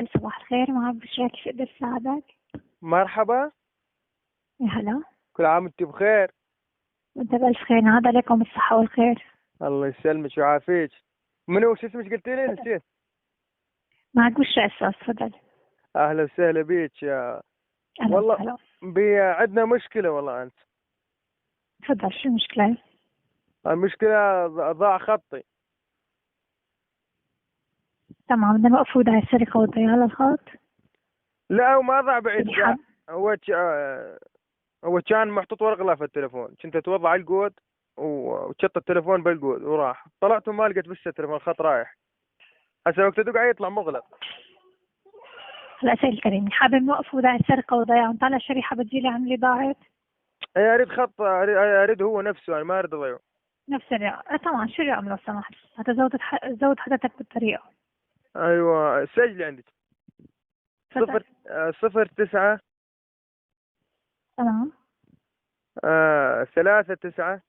صباح الخير، معك بشرى، كيف اقدر اساعدك؟ مرحبا. يا هلا. كل عام وانت بخير. وانت بألف خير، نعاد عليكم الصحة والخير. الله يسلمك ويعافيك. منو شو اسمك قلت لي؟ نسيت. معك بشرى اساس، تفضل. اهلا وسهلا بيك يا. اهلا والله وسهلا. عندنا مشكلة والله انت. تفضل، شو المشكلة؟ المشكلة ضاع خطي. تمام، بدنا نوقف وداعي السرقة والضياع على الخط. لا هو ما ضاع بعيد اللي حاب. هو هو كان محطوط ورقة في التليفون، كنت اتوضع على القود وشط التليفون بالقود وراح طلعت وما لقيت بس التليفون، الخط رايح. هسه وقت ادق عليه يطلع مغلق. هلا سيد الكريم، حابب نوقف وداعي السرقة والضياع ونطلع شريحة بديلة عن اللي ضاعت؟ اريد خط، اريد هو نفسه، انا ما اريد اضيعه. نفس الرقم. طبعا، شو الرقم لو سمحت؟ هتزود زود حضرتك بالطريقة. ايوه سجلي عندك. تفضل. 09 تمام. 3 9.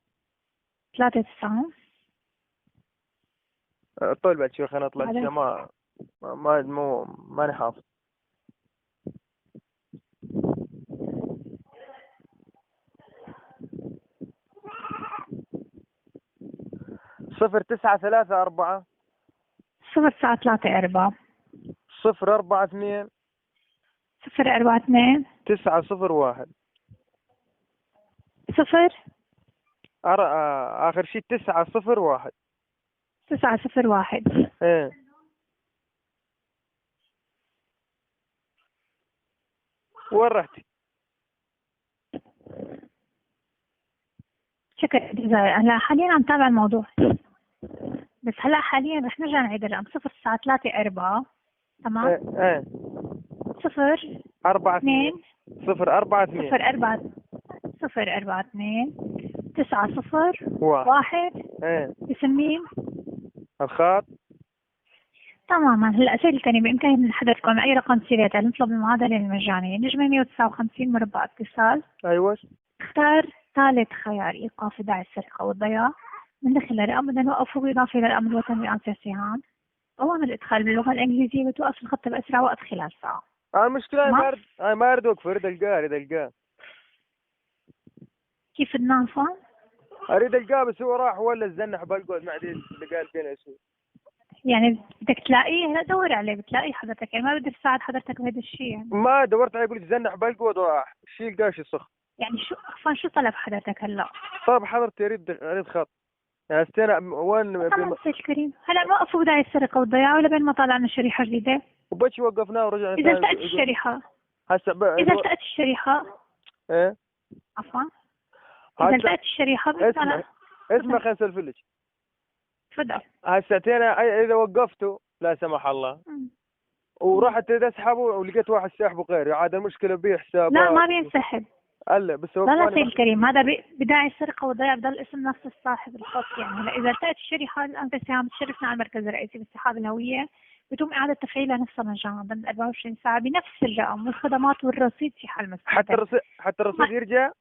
3 9. طول بعد شوي خلينا نطلع بعدين. ماني حافظ. 09 3 4 0 9 3 4 0 4 2 0 4 2 9 0 1. 0 آخر شيء 9 0 1. 9 0 1. إيه. وين رحتي؟ شكرا جزيلا. هلا حاليا عم تابع الموضوع، بس هلا حاليا رح نرجع نعيد الرقم. 0 9 3 4. تمام. إيه. 0 4 2 2 0 4 2 0 4 0 4 2 9 0 1. 1. إيه. اسم مين؟ الخط. تماما. هلا سيد الكريم، بإمكان حضرتكم أي رقم سيريال نطلب المعادلة المجانية، نجمة 159 مربع اتصال. أيوة. اختار ثالث خيار، إيقاف داعي السرقة والضياع من داخل الرقم. بدنا نوقفه بإضافة إلى الرقم الوطني لأنسة سهام. أوامر الإدخال باللغة الإنجليزية بتوقف الخط بأسرع وقت خلال ساعة. المشكلة تمام؟ أنا ما أريد أوقف، أريد ألقاه. كيف النافع؟ أريد ألقاه بس هو راح ولا الزنح بالقود، ما عاد لقاه فين اسمه. يعني بدك تلاقيه. هلا دور عليه بتلاقيه حضرتك، يعني ما بدي اساعد حضرتك بهذا الشيء يعني. ما دورت عليه، يقول زنح بالقود وراح شيل قاش الصخ. يعني شو عفوا، شو طلب حضرتك هلا؟ طيب حضرتي أريد خط. يعني استنى وين تمام سيد الكريم، هلا نوقف وداعي السرقة والضياع ولا بين ما طلعنا شريحة جديدة؟ وبش وقفناه ورجعنا إذا ثاني. التقت الشريحة. هسه إذا التقت الشريحة. ايه. عفوا. إذا هسه التقت الشريحة اسمع خلينا نسولف لك. تفضل. هسه اذا وقفته لا سمح الله ورحت تريد اسحبه ولقيت واحد ساحبه غيري، عاد المشكله بيه حسابات. لا ما بينسحب. الا بس هو لا سيد الكريم، هذا بداعي السرقة والضياع بضل اسم نفس الصاحب الخط. يعني هلا إذا التقت الشريحة الآن سهام تشرفنا على المركز الرئيسي باسحاب الهوية، بتم إعادة تفعيلها نفسها مجانا ضمن 24 ساعة بنفس الرقم والخدمات والرصيد في حال ما استخدم. حتى الرصيد يرجع.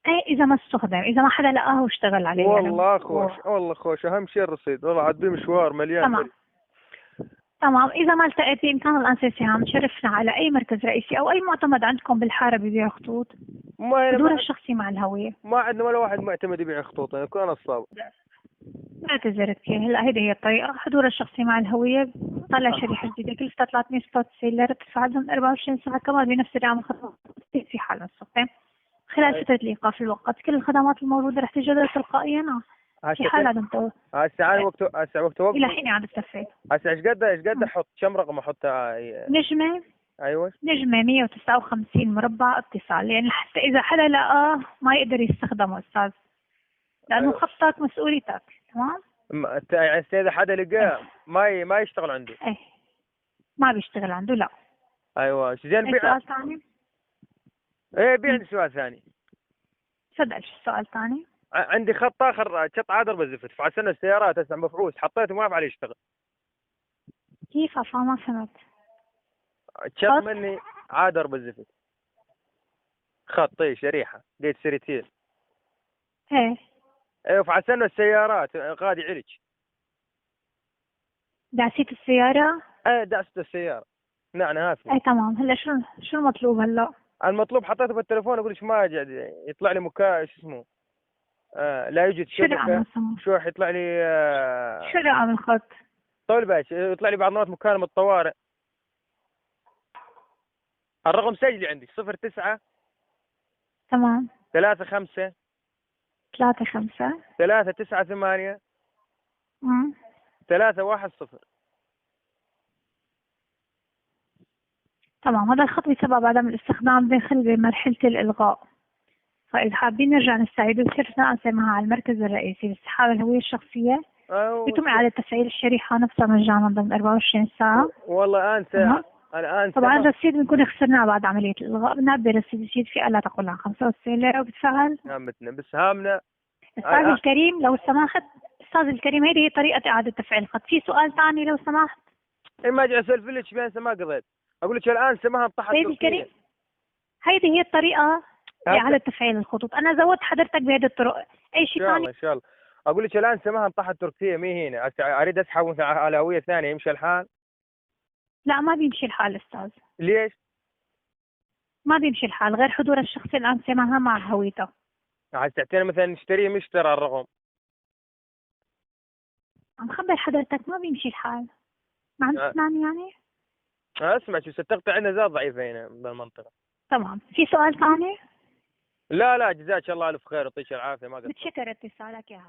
ايه اذا ما استخدم، اذا ما حدا لقاه واشتغل عليه. والله يعني خوش والله خوش، اهم شيء الرصيد، والله عاد بيه مشوار مليان. تمام. تمام. اذا ما التقيت بامكان الانسه سهام تشرفنا على اي مركز رئيسي او اي معتمد عندكم بالحاره ببيع خطوط. حضور الشخصي مع الهويه. ما عندنا ولا واحد معتمد يبيع خطوط، يكون انا الصاب. اعتذرت كثير. هلا هيدي هي الطريقه. حضور الشخصي مع الهويه، طلع شريحه جديده كلفتها 396 ليره، تدفع لهم 24 ساعه كمان بنفس الرقم الخطوط في حال الصفه. خلال فتره الايقاف المؤقت كل الخدمات الموجوده رح تجدد تلقائيا في حال عدم هسه وقت وقف الى حين اعاده تفعيل. هسه ايش قد احط كم رقم احطها؟ نجمه. ايوه. نجمة 159 مربع اتصال، يعني حتى إذا حدا لقاه ما يقدر يستخدمه أستاذ، لأنه أيوة. خطك مسؤوليتك. تمام؟ يعني إذا حدا لقاه ما يشتغل عنده. إيه ما بيشتغل عنده. لا. ايوه زين. أي سؤال ثاني؟ ايه عندي سؤال ثاني. تفضل. شو السؤال الثاني؟ عندي خط اخر شط عادر بالزفت، فعشان السيارات هسه مفعوس حطيته ما عليه يشتغل. كيف عفوا ما فهمت؟ شط مني عادر بالزفت، خط شريحه لقيت سريتين. ايه فعشان السيارات قاعد يعرج. دعسيت السيارة؟ ايه دعست السياره. نعنهافي. اي تمام. هلا شو المطلوب هلا؟ المطلوب حطيته بالتليفون اقول ايش ما قاعد يطلع لي شو اسمه، لا يوجد شو رقم شبكة. السماح؟ شو راح يطلع لي شو رقم الخط؟ طول بالك يطلع لي بعض مرات مكالمة طوارئ. الرقم سجلي عندي 09 تمام. 35 3 5. 398 امم 310. تمام. هذا الخط بسبب عدم الاستخدام بيخل بمرحلة الإلغاء، فإذا حابين نرجع نستعيده بصير نقاسم معها على المركز الرئيسي لاستحقاق الهوية الشخصية. يتم إعادة تفعيل الشريحة نفسها مجانا ضمن 24 ساعة. والله أنسى. الآن طبعا الرصيد بنكون خسرناه بعد عملية الإلغاء، بنعبي رصيد جديد فئة لا تقل عن 95 ليرة وبتفعل. هامتنا بس هامنا. أستاذ الكريم لو سمحت، أستاذ الكريم هذه هي طريقة إعادة تفعيل الخط. في سؤال ثاني لو سمحت؟ ما أجي أسولف لك بأنسى ما قضيت. أقول لك الآن سماها انطحت سيد الكريم هذه هي الطريقة لإعادة تفعيل الخطوط. أنا زودت حضرتك بهذه الطرق. أي شيء ثاني؟ إن شاء الله. أقول لك الآن سماها انطحت تركيا مي هنا، أريد أسحب مثلا على هوية ثانية يمشي الحال. لا ما بيمشي الحال أستاذ، ليش؟ ما بيمشي الحال غير حضور الشخص الآن سماها مع هويته. عايز تعطينا مثلا نشتريه مشترى الرقم. عم خبر حضرتك ما بيمشي الحال. ما عم تسمعني يعني؟ اسمع شو ستقطع عندنا زاد ضعيفة هنا بالمنطقة. تمام. في سؤال ثاني؟ لا جزاك الله ألف خير ويعطيك العافية. ما قصرت. متشكر اتصالك يا